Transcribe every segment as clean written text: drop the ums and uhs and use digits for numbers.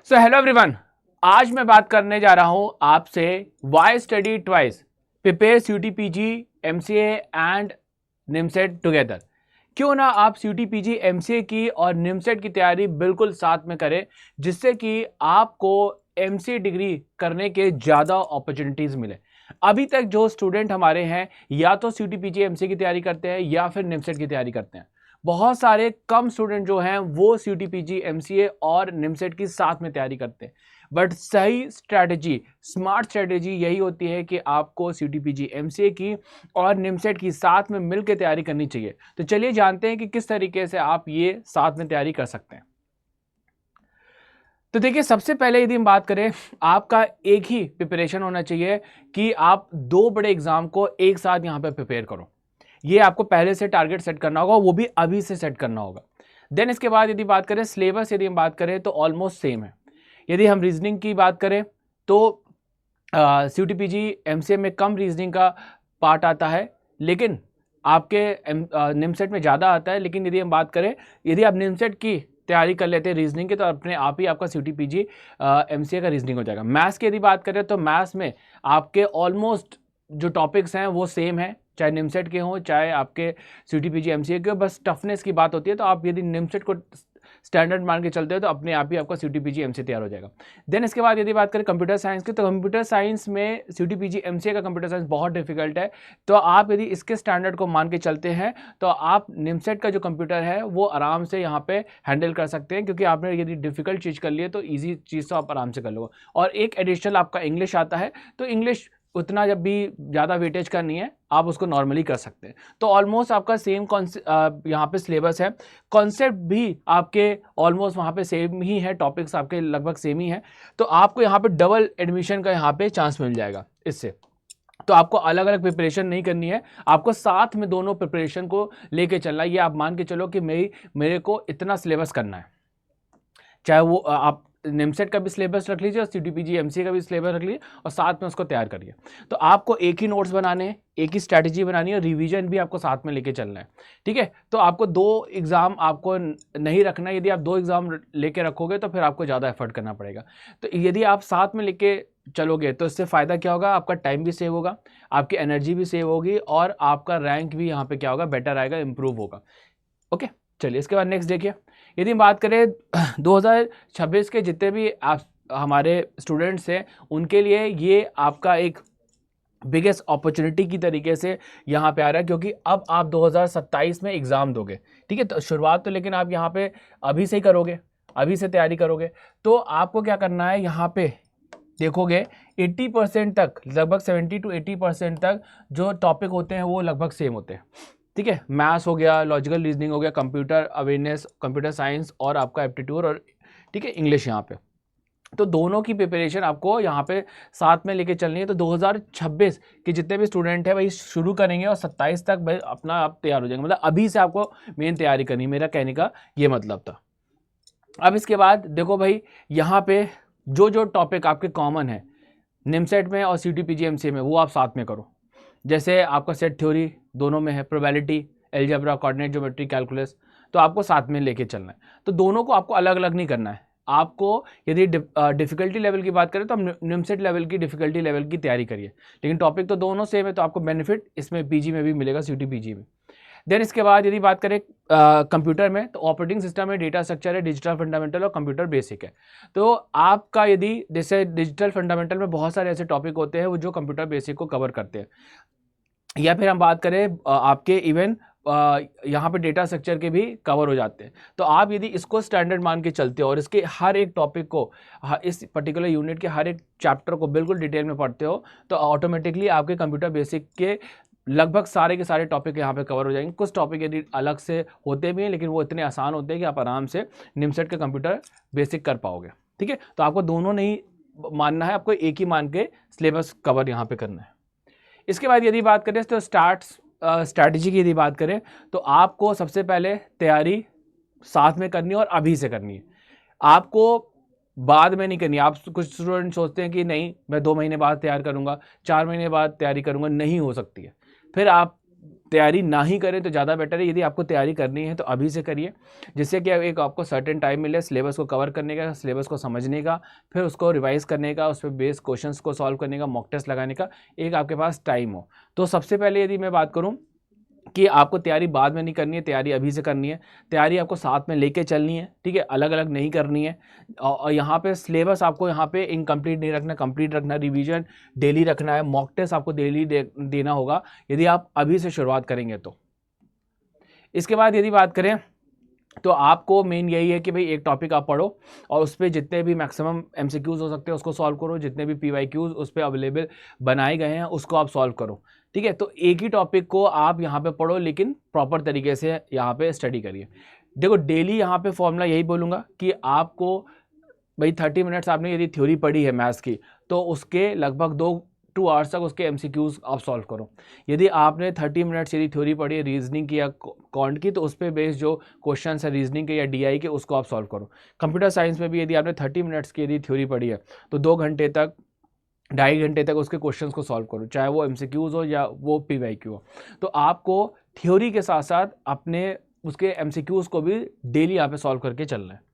So hello everyone, आज मैं बात करने जा रहा हूं आपसे why study twice prepare CUT-PG MCA and NIMCET together. क्यों ना आप CUT-PG MCA की और निमसेट की तैयारी बिल्कुल साथ में करें, जिससे कि आपको MCA डिग्री करने के ज़्यादा अपॉर्चुनिटीज़ मिले। अभी तक जो स्टूडेंट हमारे हैं या तो CUT-PG MCA की तैयारी करते हैं या फिर निमसेट की तैयारी करते हैं। बहुत सारे कम स्टूडेंट जो हैं वो CUT-PG MCA और निमसेट की साथ में तैयारी करते हैं। बट सही स्ट्रैटेजी, स्मार्ट स्ट्रैटेजी यही होती है कि आपको CUT-PG MCA की और निमसेट की साथ में मिलकर तैयारी करनी चाहिए। तो चलिए जानते हैं कि किस तरीके से आप ये साथ में तैयारी कर सकते हैं। तो देखिए, सबसे पहले यदि हम बात करें, आपका एक ही प्रिपरेशन होना चाहिए कि आप दो बड़े एग्जाम को एक साथ यहाँ पे प्रिपेयर करो। ये आपको पहले से टारगेट सेट करना होगा, वो भी अभी से सेट करना होगा। देन इसके बाद यदि बात करें सिलेबस, यदि हम बात करें तो ऑलमोस्ट सेम है। यदि हम रीजनिंग की बात करें तो CUT-PG MCA में कम रीजनिंग का पार्ट आता है, लेकिन आपके निमसेट में ज़्यादा आता है। लेकिन यदि हम बात करें, यदि आप निमसेट की तैयारी कर लेते हैं रीजनिंग के, तो अपने आप ही आपका CUT-PG MCA का रीजनिंग हो जाएगा। मैथ्स की यदि बात करें तो मैथ्स में आपके ऑलमोस्ट जो टॉपिक्स हैं वो सेम है, चाहे निमसेट के हों चाहे आपके CUT-PG MCA के हो। बस टफनेस की बात होती है। तो आप यदि निमसेट को स्टैंडर्ड मान के चलते हो तो अपने आप ही आपका CUT-PG MCA तैयार हो जाएगा। देन इसके बाद यदि बात करें कंप्यूटर साइंस की, तो कंप्यूटर साइंस में CUT-PG MCA का कंप्यूटर साइंस बहुत डिफिकल्ट है। तो आप यदि इसके स्टैंडर्ड को मान के चलते हैं तो आप निमसेट का जो कंप्यूटर है वो आराम से यहाँ पे हैंडल कर सकते हैं, क्योंकि आपने यदि डिफिकल्ट चीज़ कर ली है तो ईजी चीज़ तो आप आराम से कर लोगे। और एक एडिशनल आपका इंग्लिश आता है, तो इंग्लिश उतना जब भी ज़्यादा वेटेज का नहीं है, आप उसको नॉर्मली कर सकते हैं। तो ऑलमोस्ट आपका सेम यहाँ पे सिलेबस है, कॉन्सेप्ट भी आपके ऑलमोस्ट वहाँ पे सेम ही है, टॉपिक्स आपके लगभग सेम ही है। तो आपको यहाँ पे डबल एडमिशन का यहाँ पे चांस मिल जाएगा इससे। तो आपको अलग अलग प्रिपरेशन नहीं करनी है, आपको साथ में दोनों प्रिपरेशन को लेके चलना है। ये आप मान के चलो कि मेरे को इतना सिलेबस करना है, चाहे वो आप निमसेट का भी सिलेबस रख लीजिए और CUT-PG MCA का भी सिलेबस रख लीजिए और साथ में उसको तैयार करिए। तो आपको एक ही नोट्स बनाने हैं, एक ही स्ट्रैटेजी बनानी है और रिवीजन भी आपको साथ में लेके चलना है। ठीक है, तो आपको दो एग्जाम आपको नहीं रखना है। यदि आप दो एग्जाम लेके रखोगे तो फिर आपको ज़्यादा एफर्ट करना पड़ेगा। तो यदि आप साथ में लेके चलोगे तो इससे फ़ायदा क्या होगा, आपका टाइम भी सेव होगा, आपकी एनर्जी भी सेव होगी और आपका रैंक भी यहाँ पे क्या होगा, बेटर आएगा, इंप्रूव होगा। ओके, चलिए इसके बाद नेक्स्ट देखिए। यदि हम बात करें 2026 के जितने भी आप हमारे स्टूडेंट्स हैं, उनके लिए ये आपका एक बिगेस्ट अपॉर्चुनिटी की तरीके से यहाँ पे आ रहा है, क्योंकि अब आप 2027 में एग्ज़ाम दोगे। ठीक है, तो शुरुआत तो लेकिन आप यहाँ पे अभी से ही करोगे, अभी से तैयारी करोगे। तो आपको क्या करना है, यहाँ पे देखोगे 80% तक, लगभग 70 to 80% तक जो टॉपिक होते हैं वो लगभग सेम होते हैं। ठीक है, मैथ्स हो गया, लॉजिकल रीजनिंग हो गया, कंप्यूटर अवेयरनेस, कंप्यूटर साइंस और आपका एप्टीट्यूड और ठीक है इंग्लिश यहाँ पे। तो दोनों की प्रिपरेशन आपको यहाँ पे साथ में लेके चलनी है। तो 2026 के जितने भी स्टूडेंट हैं भाई शुरू करेंगे और 27 तक भाई अपना आप तैयार हो जाएंगे। मतलब अभी से आपको मेन तैयारी करनी है, मेरा कहने का ये मतलब था। अब इसके बाद देखो भाई, यहाँ पे जो जो टॉपिक आपके कॉमन है निमसेट में और CUT-PG MCA में, वो आप साथ में करो। जैसे आपका सेट थ्योरी दोनों में है, probability, algebra, coordinate geometry, calculus, तो आपको साथ में लेके चलना है। तो दोनों को आपको अलग अलग नहीं करना है। आपको यदि डिफिकल्टी लेवल की बात करें तो आप निमसेट लेवल की डिफिकल्टी लेवल की तैयारी करिए, लेकिन टॉपिक तो दोनों सेम है, तो आपको बेनिफिट इसमें PG में भी मिलेगा, CUT-PG में। देन इसके बाद यदि बात करें कंप्यूटर में, तो ऑपरेटिंग सिस्टम है, डेटा स्ट्रक्चर है, डिजिटल फंडामेंटल और कंप्यूटर बेसिक है। तो आपका यदि जैसे डिजिटल फंडामेंटल में बहुत सारे ऐसे टॉपिक होते हैं वो जो कंप्यूटर बेसिक को कवर करते हैं, या फिर हम बात करें आपके इवन यहाँ पे डेटा स्ट्रक्चर के भी कवर हो जाते हैं। तो आप यदि इसको स्टैंडर्ड मान के चलते हो और इसके हर एक टॉपिक को, इस पर्टिकुलर यूनिट के हर एक चैप्टर को बिल्कुल डिटेल में पढ़ते हो, तो ऑटोमेटिकली आपके कंप्यूटर बेसिक के लगभग सारे के सारे टॉपिक यहाँ पे कवर हो जाएंगे। कुछ टॉपिक यदि अलग से होते भी हैं, लेकिन वो इतने आसान होते हैं कि आप आराम से निमसेट के कंप्यूटर बेसिक कर पाओगे। ठीक है, तो आपको दोनों नहीं मानना है, आपको एक ही मान के सिलेबस कवर यहाँ पे करना है। इसके बाद यदि बात करें तो स्ट्रैटेजी की यदि बात करें, तो आपको सबसे पहले तैयारी साथ में करनी है और अभी से करनी है, आपको बाद में नहीं करनी। आप कुछ स्टूडेंट सोचते हैं कि नहीं मैं 2 महीने बाद तैयार करूंगा, 4 महीने बाद तैयारी करूंगा, नहीं हो सकती है। फिर आप तैयारी ना ही करें तो ज़्यादा बेटर है। यदि आपको तैयारी करनी है तो अभी से करिए, जिससे कि एक आपको सर्टेन टाइम मिले सिलेबस को कवर करने का, सिलेबस को समझने का, फिर उसको रिवाइज करने का, उस पर बेस्ड क्वेश्चंस को सॉल्व करने का, मॉक टेस्ट लगाने का एक आपके पास टाइम हो। तो सबसे पहले यदि मैं बात करूँ कि आपको तैयारी बाद में नहीं करनी है, तैयारी अभी से करनी है। तैयारी आपको साथ में लेके चलनी है, ठीक है, अलग अलग नहीं करनी है। और यहाँ पे सिलेबस आपको यहाँ पे इनकम्प्लीट नहीं रखना, कंप्लीट रखना, रिवीजन डेली रखना है, मॉक टेस्ट आपको डेली देना होगा यदि आप अभी से शुरुआत करेंगे तो। इसके बाद यदि बात करें तो आपको मेन यही है कि भाई एक टॉपिक आप पढ़ो और उस पर जितने भी मैक्सिमम एमसीक्यूज हो सकते हैं उसको सॉल्व करो, जितने भी पीवाईक्यूज उस पर अवेलेबल बनाए गए हैं उसको आप सॉल्व करो, ठीक है। तो एक ही टॉपिक को आप यहाँ पे पढ़ो, लेकिन प्रॉपर तरीके से यहाँ पे स्टडी करिए। देखो डेली यहाँ पे फॉर्मूला यही बोलूँगा कि आपको भाई 30 मिनट्स आपने यदि थ्योरी पढ़ी है मैथ्स की तो उसके लगभग 2 आवर्स तक उसके एमसीक्यूज आप सॉल्व करो। यदि आपने 30 मिनट्स यदि थ्योरी पढ़ी है रीजनिंग की या क्वांट की तो उस पर बेस्ड जो क्वेश्चन है रीजनिंग के या डीआई के उसको आप सॉल्व करो। कंप्यूटर साइंस में भी यदि आपने 30 मिनट्स की यदि थ्योरी पढ़ी है तो 2 घंटे तक 2.5 घंटे तक उसके क्वेश्चंस को सॉल्व करो, चाहे वो एमसीक्यूज हो या वो पीवाईक्यू हो। तो आपको थ्योरी के साथ साथ अपने उसके एमसीक्यूज को भी डेली यहाँ पे सॉल्व करके चलना है।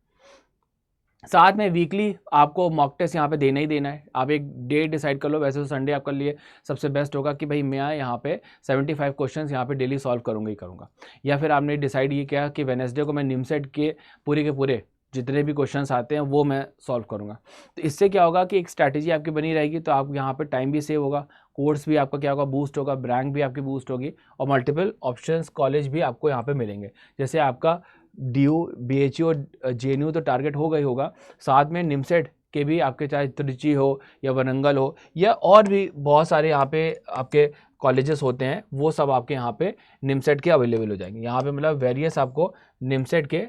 साथ में वीकली आपको मॉक टेस्ट यहाँ पे देना ही देना है। आप एक डेट डिसाइड कर लो, वैसे तो संडे आपके लिए सबसे बेस्ट होगा कि भाई मैं यहाँ पे 75 क्वेश्चंस यहाँ पे डेली सॉल्व करूँगा ही करूँगा। या फिर आपने डिसाइड ये किया कि वेडनेसडे को मैं निमसेट के पूरे जितने भी क्वेश्चंस आते हैं वो मैं सॉल्व करूँगा। तो इससे क्या होगा कि एक स्ट्रैटेजी आपकी बनी रहेगी, तो आप यहाँ पे टाइम भी सेव होगा, कोर्स भी आपका क्या होगा बूस्ट होगा, रैंक भी आपकी बूस्ट होगी और मल्टीपल ऑप्शंस कॉलेज भी आपको यहाँ पे मिलेंगे। जैसे आपका DU BHU और JNU तो टारगेट होगा ही होगा, साथ में निमसेट के भी आपके चाहे त्रिची हो या वरंगल हो या और भी बहुत सारे यहाँ पे आपके कॉलेजेस होते हैं, वो सब आपके यहाँ पे निमसेट के अवेलेबल हो जाएंगे। यहाँ पे मतलब वेरियस आपको निमसेट के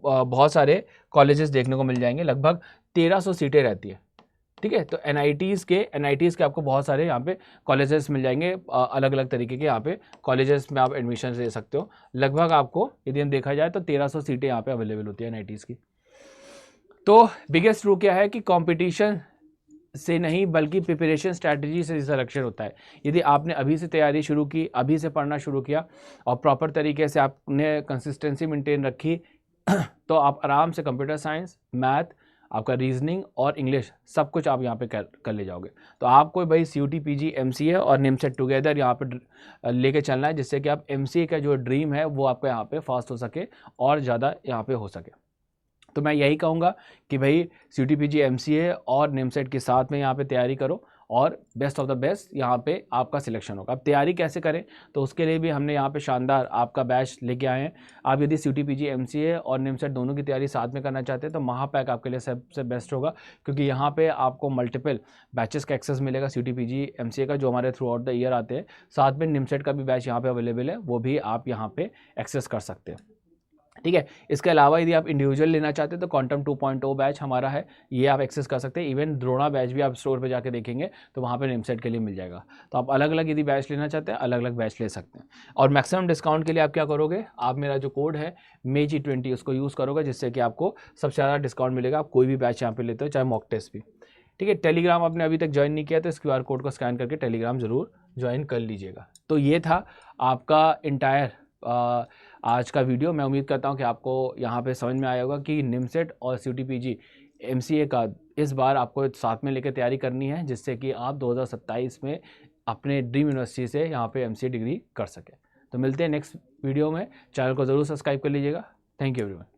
बहुत सारे कॉलेजेस देखने को मिल जाएंगे, लगभग 1300 सीटें रहती है, ठीक है। तो NITs के आपको बहुत सारे यहाँ पे कॉलेजेस मिल जाएंगे, अलग अलग तरीके के यहाँ पे कॉलेजेस में आप एडमिशन ले सकते हो। लगभग आपको यदि हम देखा जाए तो 1300 सीटें यहाँ पे अवेलेबल होती है NITs की। तो बिगेस्ट रूल क्या है कि कंपटीशन से नहीं बल्कि प्रिपरेशन स्ट्रैटेजी से सिलेक्शन होता है। यदि आपने अभी से तैयारी शुरू की, अभी से पढ़ना शुरू किया और प्रॉपर तरीके से आपने कंसिस्टेंसी मेंटेन रखी तो आप आराम से कंप्यूटर साइंस, मैथ, आपका रीजनिंग और इंग्लिश सब कुछ आप यहाँ पे कर ले जाओगे। तो आपको भाई CUT PG MCA और निमसेट टुगेदर यहाँ पे लेके चलना है, जिससे कि आप MCA का जो ड्रीम है वो आपका यहाँ पे फास्ट हो सके और ज़्यादा यहाँ पे हो सके। तो मैं यही कहूँगा कि भाई CUT PG MCA और निमसेट के साथ में यहाँ पे तैयारी करो और बेस्ट ऑफ द बेस्ट यहाँ पे आपका सिलेक्शन होगा। अब तैयारी कैसे करें तो उसके लिए भी हमने यहाँ पे शानदार आपका बैच लेके आए हैं। आप यदि CUT PG MCA और निमसेट दोनों की तैयारी साथ में करना चाहते हैं तो महापैक आपके लिए सबसे बेस्ट होगा, क्योंकि यहाँ पे आपको मल्टीपल बैचेस का एक्सेस मिलेगा CUT PG MCA का जो हमारे थ्रू आउट द ईयर आते हैं। साथ में निमसेट का भी बैच यहाँ पर अवेलेबल है, वो भी आप यहाँ पर एक्सेस कर सकते हैं, ठीक है। इसके अलावा यदि आप इंडिविजुअल लेना चाहते हैं तो क्वांटम 2.0 बैच हमारा है, ये आप एक्सेस कर सकते हैं। इवन द्रोणा बैच भी आप स्टोर पे जाके देखेंगे तो वहाँ पे निमसेट के लिए मिल जाएगा। तो आप अलग अलग यदि बैच लेना चाहते हैं अलग अलग बैच ले सकते हैं। और मैक्सिमम डिस्काउंट के लिए आप क्या करोगे, आप मेरा जो कोड है MEG20 उसको यूज़ करोगे, जिससे कि आपको सबसे ज़्यादा डिस्काउंट मिलेगा। आप कोई भी बैच यहाँ पर लेते हो, चाहे मॉक टेस्ट भी, ठीक है। टेलीग्राम आपने अभी तक ज्वाइन नहीं किया तो इस QR कोड को स्कैन करके टेलीग्राम ज़रूर ज्वाइन कर लीजिएगा। तो ये था आपका इंटायर आज का वीडियो। मैं उम्मीद करता हूं कि आपको यहां पे समझ में आया होगा कि निमसेट और CUT PG MCA का इस बार आपको साथ में लेकर तैयारी करनी है, जिससे कि आप 2027 में अपने ड्रीम यूनिवर्सिटी से यहां पे MCA डिग्री कर सकें। तो मिलते हैं नेक्स्ट वीडियो में, चैनल को ज़रूर सब्सक्राइब कर लीजिएगा। Thank you everyone.